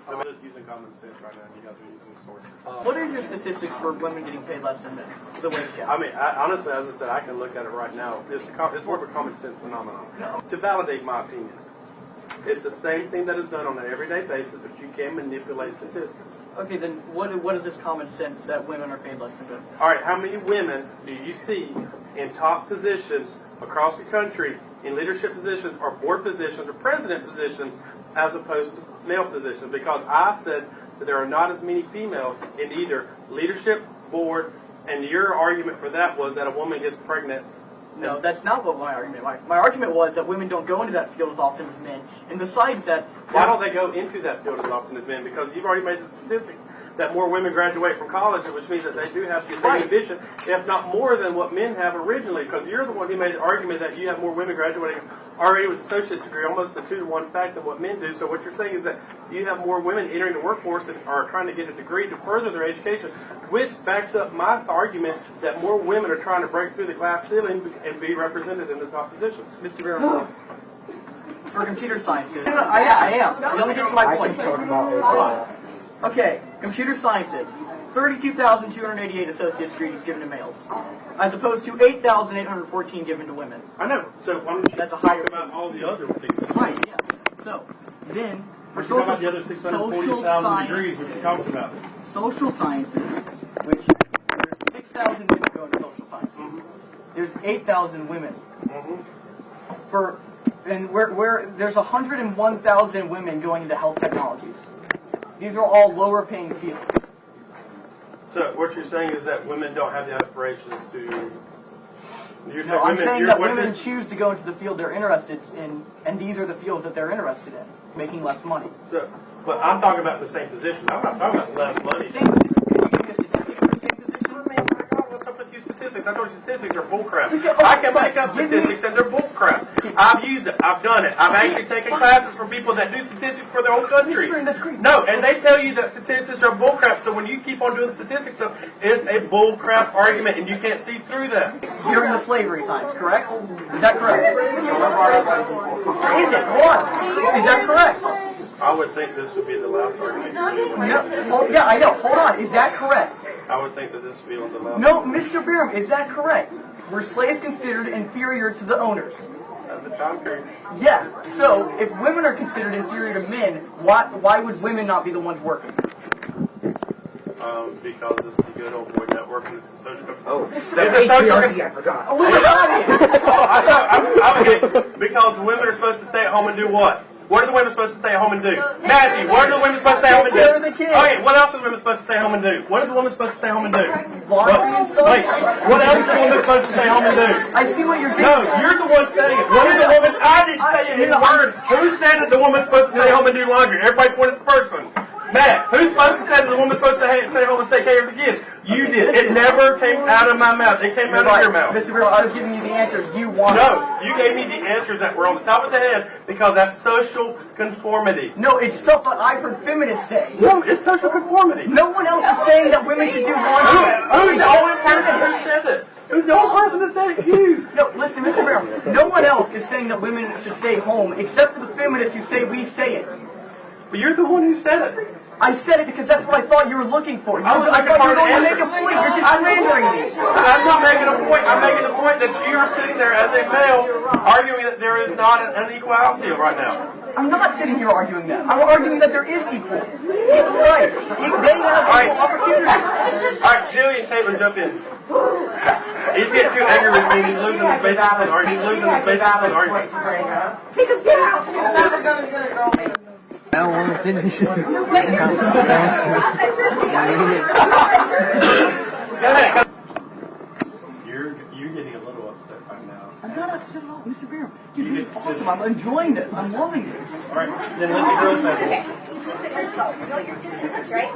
I'm just using common sense right now. You guys are using sources. What are your statistics for women getting paid less than men? The wage gap. I mean, honestly, as I said, I can look at it right now. It's more of a common sense phenomenon. No. To validate my opinion, it's the same thing that is done on an everyday basis, but you can manipulate statistics. Okay, then what is this common sense that women are paid less than men? All right, how many women do you see in top positions across the country, in leadership positions or board positions or president positions, as opposed to male positions? Because I said that there are not as many females in either leadership, board, and your argument for that was that a woman gets pregnant. No, that's not what my argument was. My argument was that women don't go into that field as often as men. And besides that... Why don't they go into that field as often as men? Because you've already made the statistics that more women graduate from college, which means that they do have the same ambition, if not more than what men have originally. Because you're the one who made the argument that you have more women graduating already with an associate's degree, almost a 2-to-1 fact than what men do. So what you're saying is that you have more women entering the workforce and are trying to get a degree to further their education, which backs up my argument that more women are trying to break through the glass ceiling and be represented in the top positions. Mr. Barrow, for computer sciences... I am. Let me get to my point. Okay, computer sciences, 32,288 associate's degrees given to males, as opposed to 8,814 given to women. I know. So why don't you That's a higher about all the other things? Right, yes. So, then, for social about the other 640,000 degrees that you talked about. Social sciences, which there's 6,000 women go into social sciences. Mm-hmm. There's 8,000 women. Mm-hmm. And there's 101,000 women going into health technologies. These are all lower paying fields. So what you're saying is that women don't have the aspirations to... No, I'm saying that women choose to go into the field they're interested in, and these are the fields that they're interested in, making less money. So, but I'm talking about the same position. I'm not talking about less money. Same position. Can you give me a statistic for the same position? What's up with you statistics? I told you statistics are bullcrap. I can make up statistics and they're bullcrap. I've used it. I've done it. I've actually taken classes from people that do statistics for their own country. No, and they tell you that statistics are bullcrap. So when you keep on doing statistics stuff, it's a bullcrap argument, and you can't see through that. During the slavery times, correct? Is that correct? Is it? What? Is that correct? I would think this would be the last argument. Yeah, I know. Hold on. Is that correct? I would think that this would be on the last. No, Mr. Barham, is that correct? Were slaves considered inferior to the owners? At the time period. Yes. So, if women are considered inferior to men, why would women not be the ones working? Because this is the good old boy network and this is social. I forgot. Because women are supposed to stay at home and do what? What are the women supposed to stay at home and do? Matthew, what are the women supposed to stay home and do? Okay, what else are the women supposed to stay home and do? What is the woman supposed to stay home and do? Laundry and stuff? Wait, what else is the woman supposed to stay home and do? I see what you're doing. No, you're the one saying it. What is the woman? I didn't say it in words. Who said that the woman's supposed to stay home and do laundry? Everybody point at the person. Matt, who's supposed to say that the woman's supposed to stay home and take care of the kids? You did. It never came out of my mouth. It came out of your mouth. Mr. Burrow, I was giving you the answers you wanted. No, you gave me the answers that were on the top of the head because that's social conformity. No, it's stuff that I've heard feminists say. No, it's social conformity. No one else is saying that women should do laundry. Who's the only person who says it? Who's the only person that said it? You. No, listen, Mr. Burrow, no one else is saying that women should stay home except for the feminists who say we say it. But you're the one who said it. I said it because that's what I thought you were looking for. I thought you were going to make a point. You're just slandering me. I'm not making a point. I'm making the point that you are sitting there as a male arguing that there is not an unequality right now. I'm not sitting here arguing that. I'm arguing that there is equal rights. They have equal opportunities. All right, Jillian Taylor, jump in. He's getting too angry with me. He's losing his basis on argument. He's losing his basis on argument. Take him down. I don't want to finish it. Go ahead. You're getting a little upset right now. I'm not upset at all, Mr. Beer. Dude, this is awesome. I'm enjoying this. I'm loving this. All right, then let me go with Okay, so first of all, you know your statistics, right?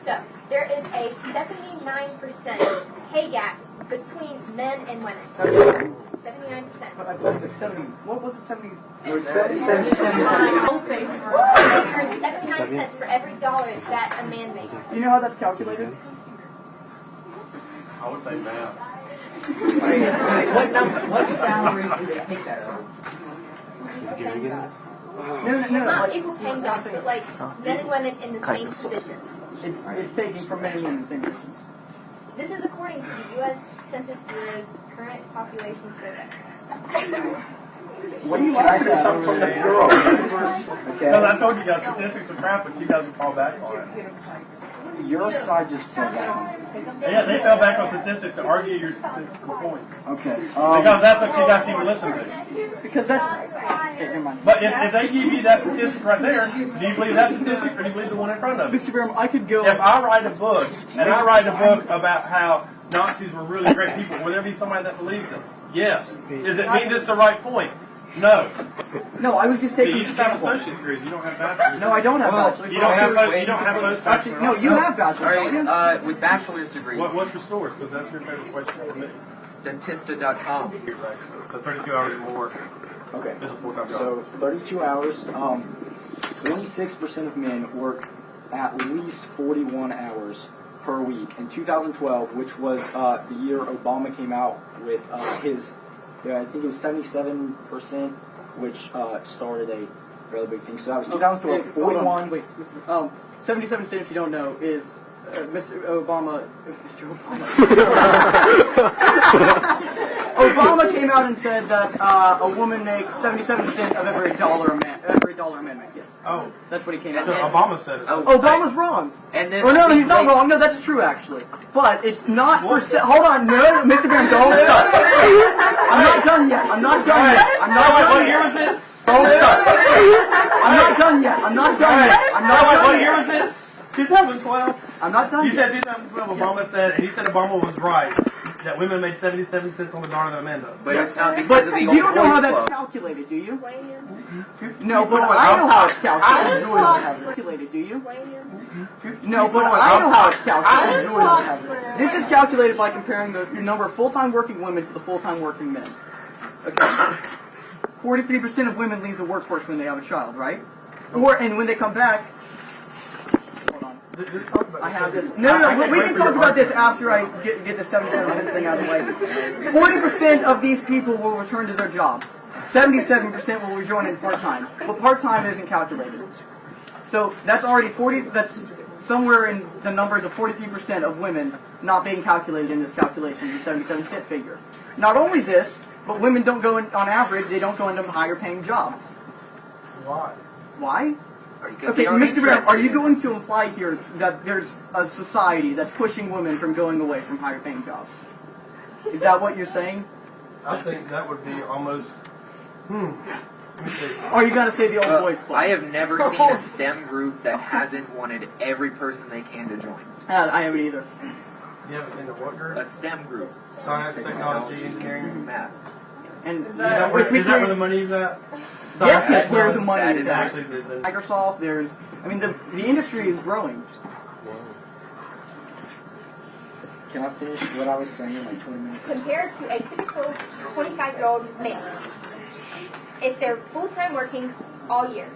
So, there is a 79% pay gap between men and women. 79%. What was it, 70? What was it, 70? 79 cents for every dollar that a man makes. Do you know how that's calculated? I would say math. What number? What salary do they take that on? $10. No. Not Like, equal paying jobs, but like men and women in the same positions. it's taking from men and women in the same positions. This is according to the U.S. Census Bureau's current population survey. What do you Can I say something from the Bureau of Numbers? Because I Okay. told you guys statistics are crap, but you guys will fall back on it. Your side just fell back on statistics. Yeah, they fell back on statistics to argue your statistical points. Okay. Because that's what you guys need to listen to. Because that's okay, never mind. But if they give you that statistic right there, do you believe that statistic or do you believe the one in front of you? Mr. Graham, I could go. If I write a book, and I write a book about how Nazis were really great people, will there be somebody that believes them? Yes. Does it mean it's the right point? No. No, I was just So taking. you just have associate degrees. You don't have bachelor's. No, I don't have bachelor's. You don't have those Actually, no, you have bachelor's. All Don't right, you? with bachelor's degree, What's your source? Because that's your favorite question for me. Statista.com. So 32 hours or more Okay. is a full-time job. So 32 hours. 26% of men work at least 41 hours per week. In 2012, which was the year Obama came out with his, I think it was 77%, which started a fairly big thing. So that was 2012. Hey, hold on. 41. Wait, 77 cent, if you don't know, is Mr. Obama. Mr. Obama. Obama came out and said that a woman makes 77 cents of every dollar a man makes. Yes. Oh, That's what he came so out with. Obama said it. Oh, Obama's wrong. And then Oh no, he's not wait, wrong. No, that's true actually. But it's not for. Hold on, no, Mr. Graham, don't stop. I'm not done yet. I'm not done yet. I'm not What done year yet. was this? Don't stop. I'm not done yet. I'm not done yet. I'm not What done year yet. was this? 2012? I'm not done You yet. said 2012, Obama said, and he said Obama was right, that women make 77 cents on the dollar than men does. but it's not because But of the you old don't know how boys that's club. calculated, do you? No, but I know how it's calculated. Do you? No, but I know how it's calculated. This is calculated by comparing the number of full-time working women to the full-time working men. Okay. 43% of women leave the workforce when they have a child, right? And when they come back. Hold on. I have this. No, we can talk about this after I get the 77 thing out of the way. 40% of these people will return to their jobs. 77% will rejoin in part-time. But part-time isn't calculated. So that's already 40, that's somewhere in the numbers of 43% of women not being calculated in this calculation, the 77 cent figure. Not only this, but women don't go in, on average, they don't go into higher paying jobs. Why? Why? Because Okay, they aren't Mr. Graham, interested are you in it. going to imply here that there's a society that's pushing women from going away from higher paying jobs? Is that what you're saying? I think that would be almost, let me see. Or are you going to say the old boys club? I have never seen a STEM group that hasn't wanted every person they can to join. I haven't either. You haven't seen the what group? A STEM group. Science, technology, engineering. Math. And Is that where the money's at? Yes, that's where the That money is is at. actually business. Microsoft, there's, I mean, the industry is growing. Can I finish what I was saying like 20 minutes ago? Compared to a typical 25-year-old male, if they're full-time working all year,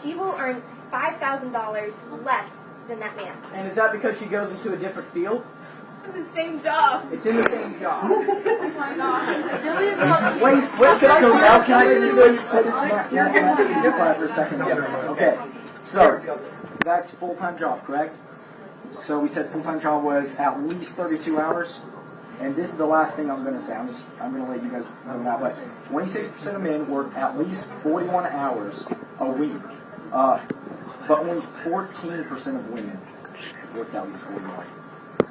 she will earn $5,000 less than that man. And is that because she goes into a different field? It's in the same job. It's in the same job. Oh my God. Wait, So now can I finish can I finish your part for a second? Okay. So that's full-time job, correct? So we said full-time job was at least 32 hours. And this is the last thing I'm going to say. I'm going to let you guys know now. But 26% of men work at least 41 hours a week. But only 14% of women work at least 41.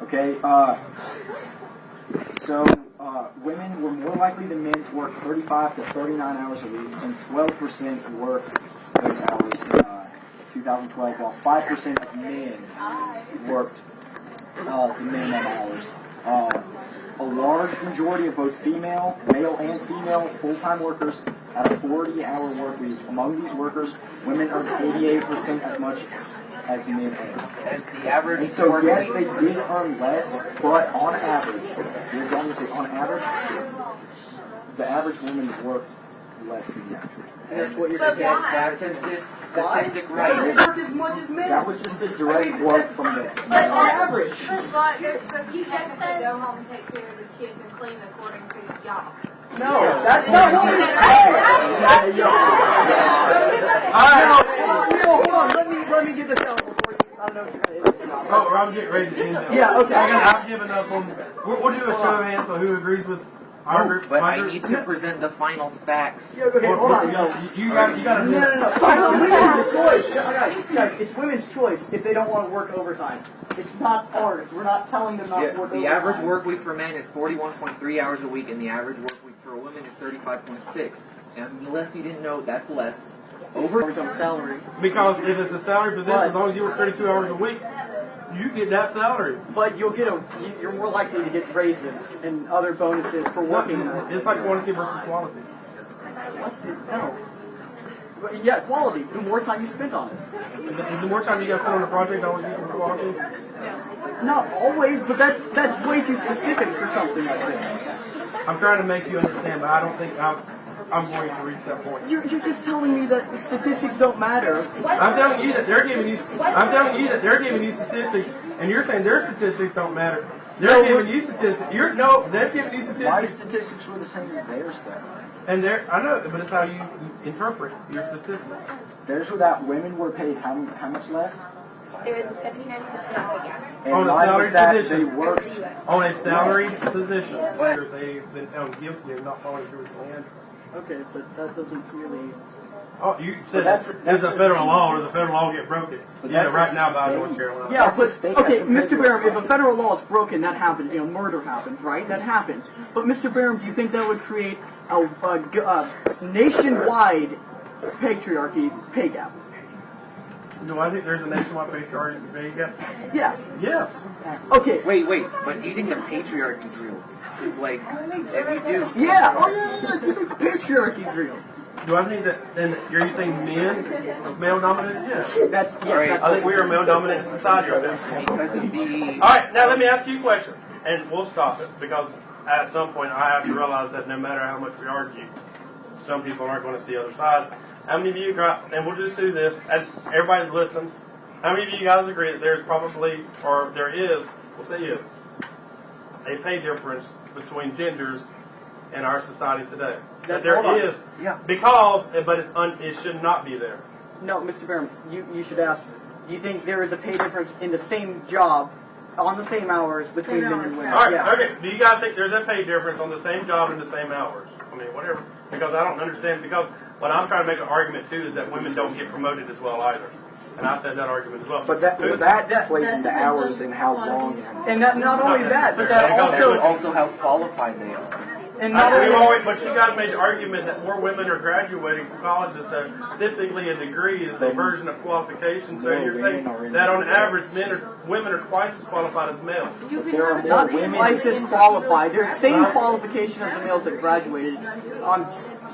Okay? So women were more likely than men to work 35 to 39 hours a week, and 12% worked those hours in 2012, while 5% of men worked the minimum hours. A large majority of both male and female full-time workers had a 40-hour work week. Among these workers, women earned 88% as much as men earn. And the average And so, work yes, week- they did earn less, but on average, as long as they, on average, the average woman worked less than the average. that's what you're But saying. why? That is this Why? statistic They right. work as much as men. That was just a direct quote from the But that's average. But there's you just They said go home and take care of the kids and clean according to the job. No, that's not what we said. Hold on. Let me get this out before you. I don't know if you're gonna. Oh, I'm getting ready to end it. Yeah, okay. I've given up on. We'll do a show of hands on who agrees with our group. But I need to present the final specs. Yeah, okay, hold on. You got to. No. It's women's choice. Guys, it's women's choice if they don't want to work overtime. It's not ours. We're not telling them not to work overtime. The average work week for men is 41.3 hours a week, and the average work week for a woman is 35.6. And unless you didn't know, that's less. Overtime salary. Because if it's a salary position, as long as you work 32 hours a week, you get that salary. But you're more likely to get raises and other bonuses for working. It's like quantity versus quality. No. But yeah, quality. The more time you spend on it. The more time you guys spend on the project, always equals quality. Not always, but that's way too specific for something like this. I'm trying to make you understand, but I don't think I'm going to reach that point. You're just telling me that statistics don't matter. I'm telling you that they're giving you. I'm telling you that they're giving you statistics, and you're saying their statistics don't matter. They're giving you statistics. They're giving you statistics. My statistics were the same as theirs, though. And I know, but it's how you interpret your statistics. Theirs were that women were paid how much less? There was a 79% gap. And On a mine was salary that position. they worked. On a salary position, where they've been found guilty of not following through with the land. Okay, but that doesn't really. Oh, you said that's there's a federal law, or the federal law get broken. But Yeah, that's right a now by state. North Carolina. Yeah, That's a but state okay, as compared Mr. to- Barham, if a federal law is broken, that happens. Murder happens, right? That happens. But Mr. Barham, do you think that would create a nationwide pay gap? Do I think there's a nationwide patriarchy pay gap? Yeah. Yes. Okay. Wait, but do you think the patriarchy is real? It's like, if you do... Yeah. Oh yeah. Do you think the patriarchy is real? Do I think that, then you're saying men, male-dominated? Yes. That's yes. Right. That's I think we are a male-dominated society right now. Because of the... All right, now let me ask you a question, and we'll stop it, because at some point I have to realize that no matter how much we argue, some people aren't going to see the other side. How many of you got, and we'll just do this, as everybody's listened, how many of you guys agree that there's probably, or there is, we'll say is, a pay difference between genders in our society today? That there is, because, but it should not be there. No, Mr. Barham, you should ask. Do you think there is a pay difference in the same job, on the same hours between men and women? All right, Yeah. okay. Do you guys think there's a pay difference on the same job in the same hours? I mean, whatever. Because I don't understand. Because what I'm trying to make an argument too is that women don't get promoted as well either. And I said that argument as well. But that plays into hours and how long. And not only that, but that also how qualified they are. and not only But you guys made the argument that more women are graduating from colleges, so typically a degree is a version of qualification. So you're saying that on average, women are twice as qualified as males. There are more not women. twice as qualified. They're the same qualification as the males that graduated.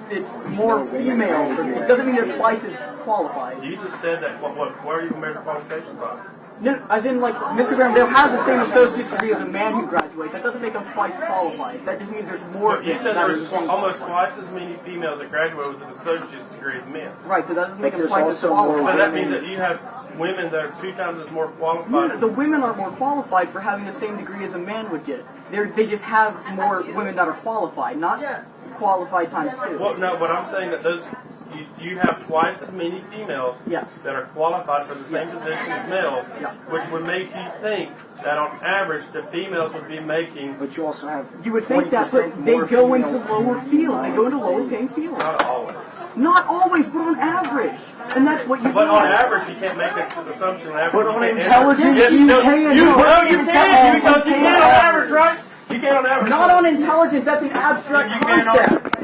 It's more female. It doesn't mean they're twice as qualified. You just said that. What are you going to measure qualifications by? No, as in, like, Mr. Graham, they'll have the same associate's degree as a man who graduates. That doesn't make them twice qualified. That just means there's more. You said that there are was the same almost qualified. twice as many females that graduate with an associate's degree as men. Right, so that doesn't make But them there's twice as also more qualified. So that means that you have women that are 2 times as more qualified. The women are more qualified for having the same degree as a man would get. They just have more women that are qualified, not qualified times 2. Well, no, but I'm saying that you have twice as many females Yes. that are qualified for the same position as males, which would make you think that on average the females would be making. But you also have. You would think that, but they go into lower fields. They go into lower paying fields. Not always. Not always, but on average. And that's what you But on do. average, you can't make an assumption on average. But on You can't- intelligence, Yes, you no, can. You No, can, you intelligence, because you you can on can. average, right? You can on average. Not on intelligence, that's an abstract You can on- concept.